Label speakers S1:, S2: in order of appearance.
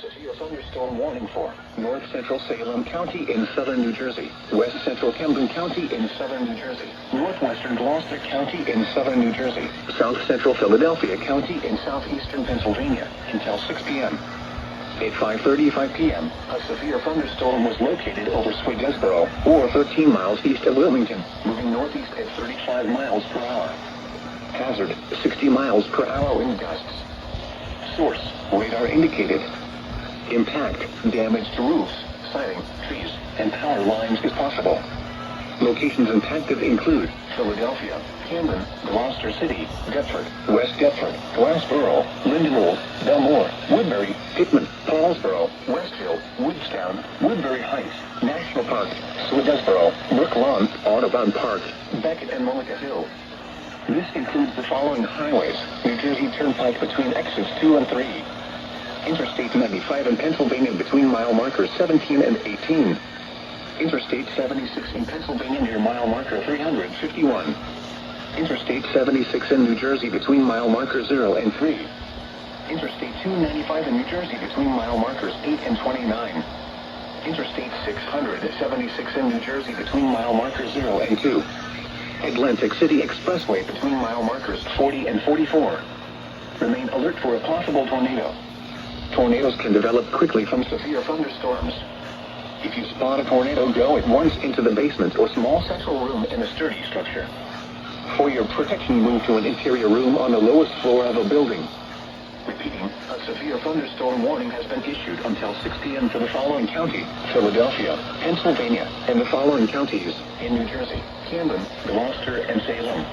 S1: severe thunderstorm warning for north central Salem County in southern New Jersey, west central Camden County in southern New Jersey, northwestern Gloucester County in southern New Jersey, south central Philadelphia County in southeastern Pennsylvania until 6 p.m. At 5:35 p.m., a severe thunderstorm was located over Swedesboro, or 13 miles east of Wilmington, moving northeast at 35 miles per hour. Hazard, 60 miles per hour wind gusts. Source, radar indicated. Impact, damage to roofs, siding, trees, and power lines is possible. Locations impacted include Philadelphia, Camden, Gloucester City, Deptford, West Deptford, Glassboro, Lindenwold, Belmore, Woodbury, Pittman, Paulsboro, Westfield, Woodstown, Woodbury Heights, National Park, Swedesboro, Brook Lawn, Audubon Park, Beckett and Mullica Hill. This includes the following highways: New Jersey Turnpike between exits 2 and 3. Interstate 95 in Pennsylvania between mile markers 17 and 18. Interstate 76 in Pennsylvania near mile marker 351. Interstate 76 in New Jersey between mile markers 0 and 3. Interstate 295 in New Jersey between mile markers 8 and 29. Interstate 676 in New Jersey between mile markers 0 and 2. Atlantic City Expressway between mile markers 40 and 44. Remain alert for a possible tornado. Tornadoes can develop quickly from severe thunderstorms. If you spot a tornado, go at once into the basement or small central room in a sturdy structure. For your protection, move to an interior room on the lowest floor of a building. Repeating, a severe thunderstorm warning has been issued until 6 p.m. for the following county: Philadelphia, Pennsylvania, and the following counties in New Jersey: Camden, Gloucester, and Salem.